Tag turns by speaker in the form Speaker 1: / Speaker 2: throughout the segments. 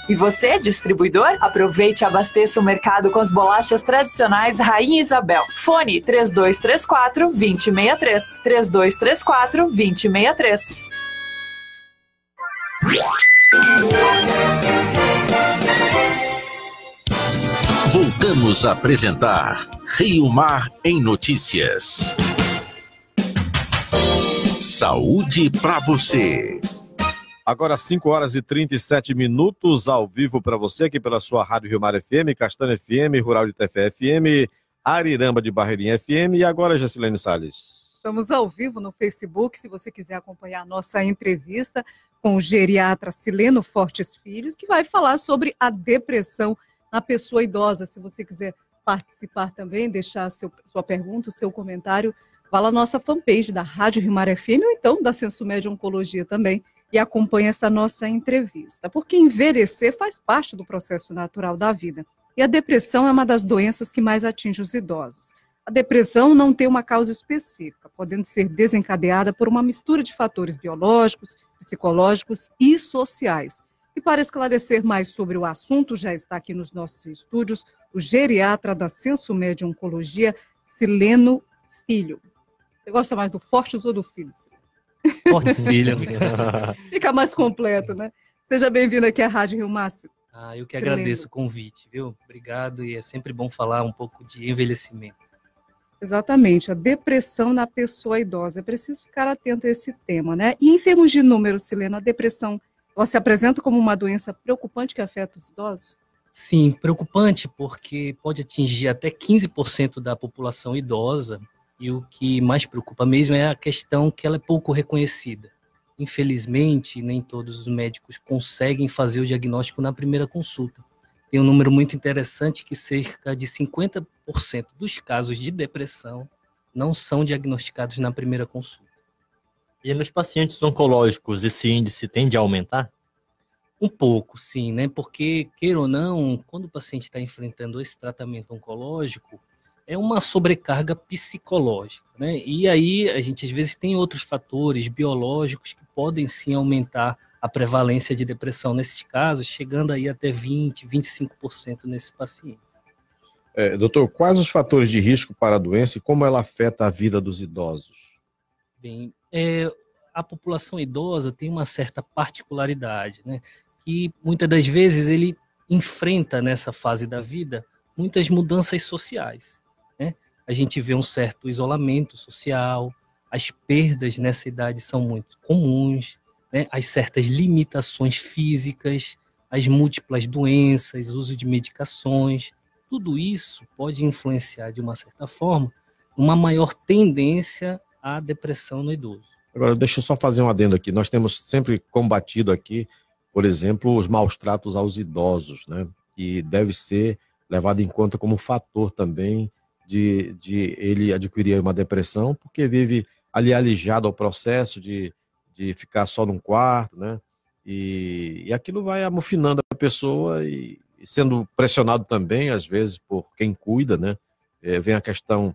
Speaker 1: E você, distribuidor? Aproveite e abasteça o mercado com as bolachas tradicionais Rainha Isabel. Fone 3234-2063. 3234-2063.
Speaker 2: Voltamos a apresentar Rio Mar em Notícias. Saúde para você.
Speaker 3: Agora 5 horas e 37 minutos ao vivo para você aqui pela sua Rádio Rio Mar FM, Castanha FM, Rural de Tefé FM, Ariramba de Barreirinha FM e agora Jacilene Salles.
Speaker 4: Estamos ao vivo no Facebook, se você quiser acompanhar a nossa entrevista com o geriatra Sileno Fortes Filhos, que vai falar sobre a depressão na pessoa idosa. Se você quiser participar também, deixar sua pergunta, o seu comentário, vá lá na nossa fanpage da Rádio Rio Mar FM ou então da Sensumed Oncologia também e acompanhe essa nossa entrevista. Porque envelhecer faz parte do processo natural da vida e a depressão é uma das doenças que mais atinge os idosos. A depressão não tem uma causa específica, podendo ser desencadeada por uma mistura de fatores biológicos, psicológicos e sociais. E para esclarecer mais sobre o assunto, já está aqui nos nossos estúdios o geriatra da Sensumed Oncologia, Sileno Filho. Você gosta mais do Fortes ou do Filho?
Speaker 5: Fortes Filho.
Speaker 4: Fica mais completo, né? Seja bem-vindo aqui à Rádio Rio Mar.
Speaker 5: Eu que agradeço o convite, viu? Obrigado, e é sempre bom falar um pouco de envelhecimento.
Speaker 4: Exatamente, a depressão na pessoa idosa. É preciso ficar atento a esse tema, né? E em termos de números, Sileno, a depressão, ela se apresenta como uma doença preocupante que afeta os idosos?
Speaker 5: Sim, preocupante porque pode atingir até 15% da população idosa, e o que mais preocupa mesmo é a questão que ela é pouco reconhecida. Infelizmente, nem todos os médicos conseguem fazer o diagnóstico na primeira consulta. Tem um número muito interessante que cerca de 50% dos casos de depressão não são diagnosticados na primeira consulta.
Speaker 6: E nos pacientes oncológicos, esse índice tende a aumentar?
Speaker 5: Um pouco, sim, né? Porque, queira ou não, quando o paciente está enfrentando esse tratamento oncológico, é uma sobrecarga psicológica, né? E aí a gente às vezes tem outros fatores biológicos que podem sim aumentar a prevalência de depressão nesses casos, chegando aí até 20%, 25% nesses pacientes.
Speaker 3: Doutor, quais os fatores de risco para a doença e como ela afeta a vida dos idosos?
Speaker 5: Bem, a população idosa tem uma certa particularidade, né? Que muitas das vezes ele enfrenta nessa fase da vida muitas mudanças sociais, né? A gente vê um certo isolamento social, as perdas nessa idade são muito comuns, né? As certas limitações físicas, as múltiplas doenças, uso de medicações, tudo isso pode influenciar de uma certa forma uma maior tendência à depressão no idoso.
Speaker 3: Agora, deixa eu só fazer um adendo aqui. Nós temos sempre combatido aqui, por exemplo, os maus tratos aos idosos, né? E deve ser levado em conta como fator também de ele adquirir uma depressão, porque vive ali alijado ao processo de ficar só num quarto, né? E aquilo vai amofinando a pessoa e sendo pressionado também, às vezes, por quem cuida, né? Vem a questão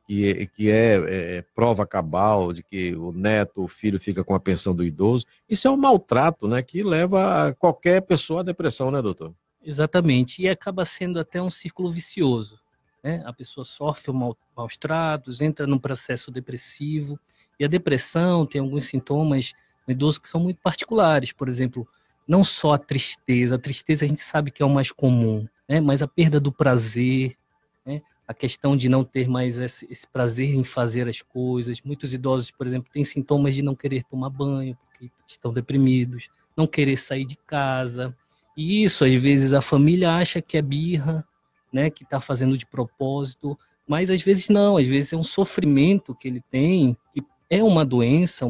Speaker 3: que é prova cabal de que o neto, o filho fica com a pensão do idoso. Isso é um maltrato, né? Que leva qualquer pessoa à depressão, né, doutor?
Speaker 5: Exatamente, e acaba sendo até um círculo vicioso, né? A pessoa sofre maus tratos, entra num processo depressivo, e a depressão tem alguns sintomas no idoso que são muito particulares, por exemplo, não só a tristeza a gente sabe que é o mais comum, né? Mas a perda do prazer, né? A questão de não ter mais esse prazer em fazer as coisas. Muitos idosos, por exemplo, têm sintomas de não querer tomar banho, porque estão deprimidos, não querer sair de casa. E isso, às vezes, a família acha que é birra, né, que está fazendo de propósito, mas às vezes não, às vezes é um sofrimento que ele tem, que é uma doença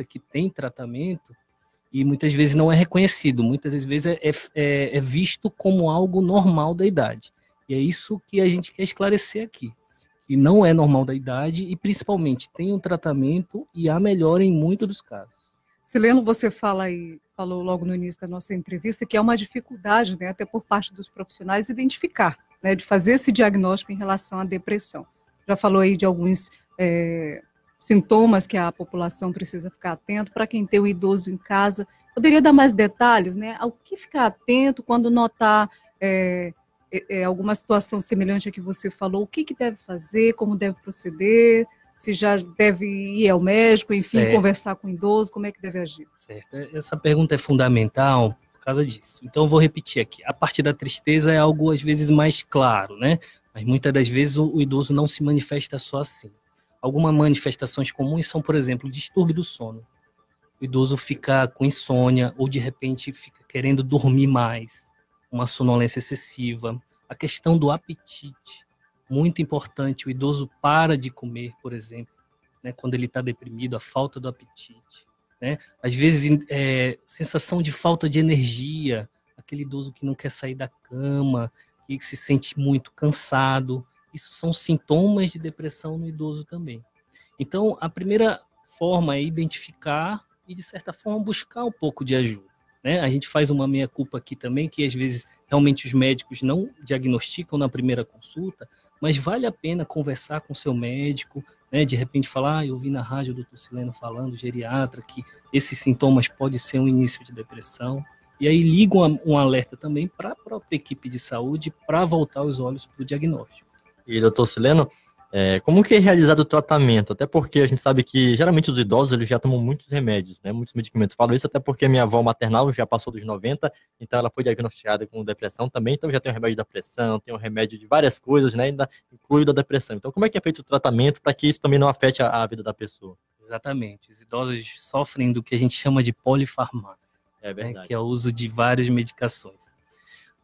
Speaker 5: que tem tratamento, e muitas vezes não é reconhecido, muitas vezes é visto como algo normal da idade. E é isso que a gente quer esclarecer aqui, que não é normal da idade e principalmente tem um tratamento e há melhora em muitos dos casos.
Speaker 4: Sileno, você falou logo no início da nossa entrevista que é uma dificuldade, né, até por parte dos profissionais, identificar, né, de fazer esse diagnóstico em relação à depressão. Já falou aí de alguns sintomas que a população precisa ficar atento para quem tem o idoso em casa poderia dar mais detalhes, né? Ao que ficar atento quando notar alguma situação semelhante a que você falou, o que deve fazer, como deve proceder, se já deve ir ao médico, enfim,
Speaker 5: certo.
Speaker 4: Conversar com o idoso, como é que deve agir?
Speaker 5: Certo. Essa pergunta é fundamental por causa disso. Então, eu vou repetir aqui. A parte da tristeza é algo, às vezes, mais claro, né? Mas, muitas das vezes, o idoso não se manifesta só assim. Algumas manifestações comuns são, por exemplo, distúrbio do sono. O idoso fica com insônia ou, de repente, fica querendo dormir mais, uma sonolência excessiva. A questão do apetite, muito importante. O idoso para de comer, por exemplo, né? Quando ele está deprimido, a falta do apetite. Né? Às vezes, sensação de falta de energia, aquele idoso que não quer sair da cama, que se sente muito cansado. Isso são sintomas de depressão no idoso também. Então, a primeira forma é identificar e, de certa forma, buscar um pouco de ajuda. Né? A gente faz uma meia-culpa aqui também, que às vezes realmente os médicos não diagnosticam na primeira consulta, mas vale a pena conversar com o seu médico, né? De repente falar, eu vi na rádio o Dr. Sileno falando, geriatra, que esses sintomas podem ser um início de depressão. E aí liga um alerta também para a própria equipe de saúde para voltar os olhos para o diagnóstico.
Speaker 6: E, doutor Sileno, como que é realizado o tratamento? Até porque a gente sabe que, geralmente, os idosos eles já tomam muitos remédios, né? Muitos medicamentos. Falo isso até porque minha avó maternal já passou dos 90, então ela foi diagnosticada com depressão também, então já tem o remédio da pressão, tem o remédio de várias coisas, né? Ainda inclui o da depressão. Então, como é que é feito o tratamento para que isso também não afete a vida da pessoa?
Speaker 5: Exatamente. Os idosos sofrem do que a gente chama de polifarmácia, né? Que é o uso de várias medicações.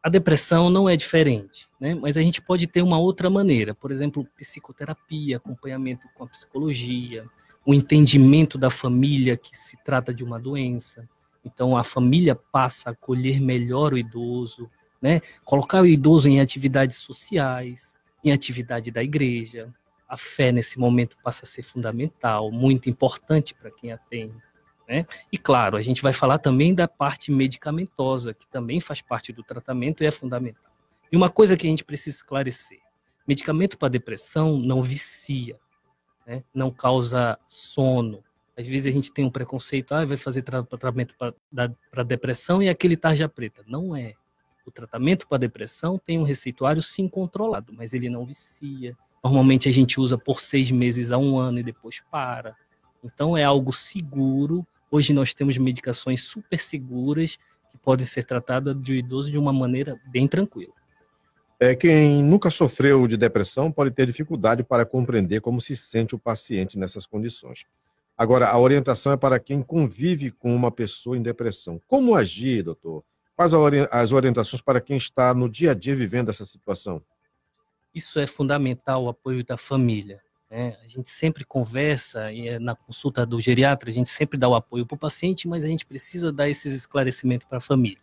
Speaker 5: A depressão não é diferente, né? Mas a gente pode ter uma outra maneira, por exemplo, psicoterapia, acompanhamento com a psicologia, o entendimento da família que se trata de uma doença. Então, a família passa a acolher melhor o idoso, né? Colocar o idoso em atividades sociais, em atividade da igreja. A fé, nesse momento, passa a ser fundamental, muito importante para quem a tem. Né? E claro, a gente vai falar também da parte medicamentosa, que também faz parte do tratamento e é fundamental. E uma coisa que a gente precisa esclarecer, medicamento para depressão não vicia, né? Não causa sono. Às vezes a gente tem um preconceito, vai fazer tratamento para depressão e aquele tarja preta. Não é. O tratamento para depressão tem um receituário sim controlado, mas ele não vicia. Normalmente a gente usa por 6 meses a 1 ano e depois para. Então é algo seguro. Hoje nós temos medicações super seguras que podem ser tratadas do idoso de uma maneira bem tranquila.
Speaker 3: Quem nunca sofreu de depressão pode ter dificuldade para compreender como se sente o paciente nessas condições. Agora, a orientação é para quem convive com uma pessoa em depressão. Como agir, doutor? Quais as orientações para quem está no dia a dia vivendo essa situação?
Speaker 5: Isso é fundamental, o apoio da família. A gente sempre conversa, e na consulta do geriatra, a gente sempre dá o apoio para o paciente, mas a gente precisa dar esses esclarecimentos para a família.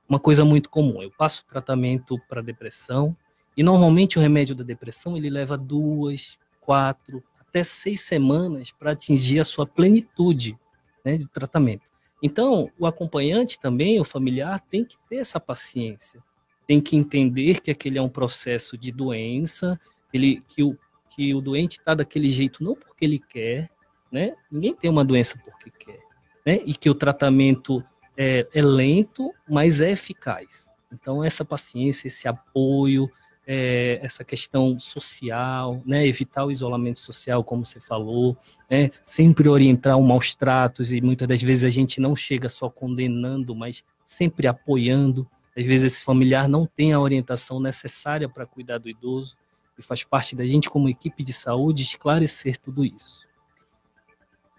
Speaker 5: Uma coisa muito comum, eu passo tratamento para depressão, e normalmente o remédio da depressão ele leva 2, 4, até 6 semanas para atingir a sua plenitude, né, de tratamento. Então, o acompanhante também, o familiar, tem que ter essa paciência, tem que entender que aquele é um processo de doença, que o doente está daquele jeito não porque ele quer, né? Ninguém tem uma doença porque quer, né? E que o tratamento é lento, mas é eficaz. Então, essa paciência, esse apoio, essa questão social, né? Evitar o isolamento social, como você falou, né? Sempre orientar os maus tratos, e muitas das vezes a gente não chega só condenando, mas sempre apoiando. Às vezes esse familiar não tem a orientação necessária para cuidar do idoso, e faz parte da gente, como equipe de saúde, esclarecer tudo isso.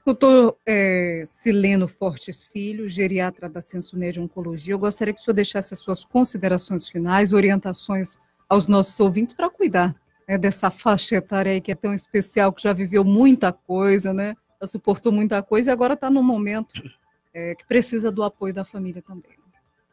Speaker 4: Doutor Sileno Fortes Filho, geriatra da Sensomed Oncologia, eu gostaria que o senhor deixasse as suas considerações finais, orientações aos nossos ouvintes para cuidar, né, dessa faixa etária aí que é tão especial, que já viveu muita coisa, né, já suportou muita coisa e agora está num momento que precisa do apoio da família também.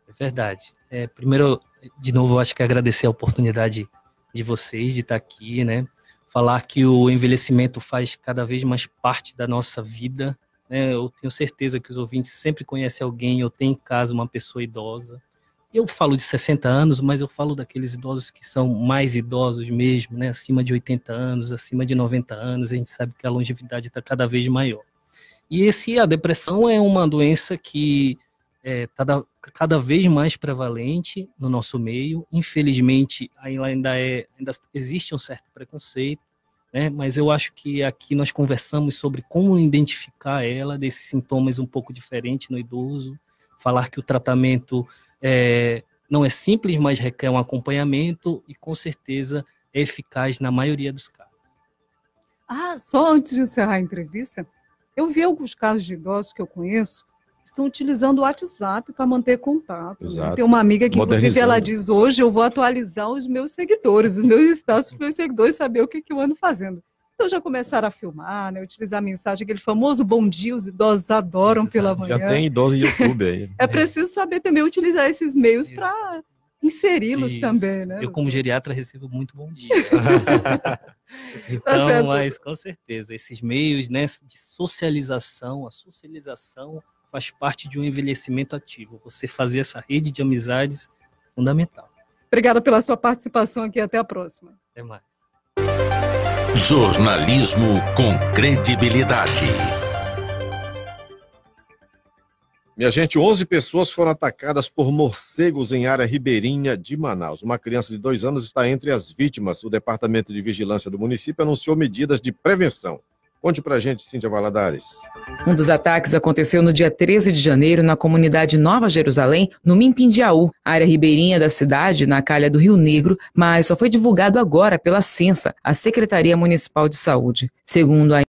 Speaker 5: É verdade. Primeiro, de novo, eu acho que agradecer a oportunidade de vocês, de estar aqui, né? Falar que o envelhecimento faz cada vez mais parte da nossa vida, né? Eu tenho certeza que os ouvintes sempre conhecem alguém, eu tenho em casa uma pessoa idosa. Eu falo de 60 anos, mas eu falo daqueles idosos que são mais idosos mesmo, né? Acima de 80 anos, acima de 90 anos, a gente sabe que a longevidade está cada vez maior. E a depressão é uma doença que está cada vez mais prevalente no nosso meio. Infelizmente, ainda existe um certo preconceito, né? Mas eu acho que aqui nós conversamos sobre como identificar ela, desses sintomas um pouco diferentes no idoso, falar que o tratamento não é simples, mas requer um acompanhamento e, com certeza, é eficaz na maioria dos casos.
Speaker 4: Só antes de encerrar a entrevista, eu vi alguns casos de idosos que eu conheço estão utilizando o WhatsApp para manter contato. Né? Tem uma amiga que, inclusive, ela diz, hoje eu vou atualizar os meus seguidores, os meus status para os meus seguidores saber o que eu ando fazendo. Então já começaram a filmar, né, utilizar a mensagem, aquele famoso bom dia, os idosos adoram pela manhã.
Speaker 3: Já tem idoso no YouTube aí.
Speaker 4: É preciso saber também utilizar esses meios para inseri-los também, né?
Speaker 5: Eu, como geriatra, recebo muito bom dia. Então, mas com certeza, esses meios, né, de socialização, a socialização faz parte de um envelhecimento ativo. Você fazer essa rede de amizades é fundamental.
Speaker 4: Obrigada pela sua participação aqui. Até a próxima.
Speaker 5: Até mais.
Speaker 2: Jornalismo com credibilidade.
Speaker 3: Minha gente, 11 pessoas foram atacadas por morcegos em área ribeirinha de Manaus. Uma criança de 2 anos está entre as vítimas. O Departamento de Vigilância do município anunciou medidas de prevenção. Conte pra gente, Cíntia Valadares.
Speaker 7: Um dos ataques aconteceu no dia 13 de janeiro na comunidade Nova Jerusalém, no Mimpindiaú, área ribeirinha da cidade, na calha do Rio Negro, mas só foi divulgado agora pela Censa, a Secretaria Municipal de Saúde. Segundo a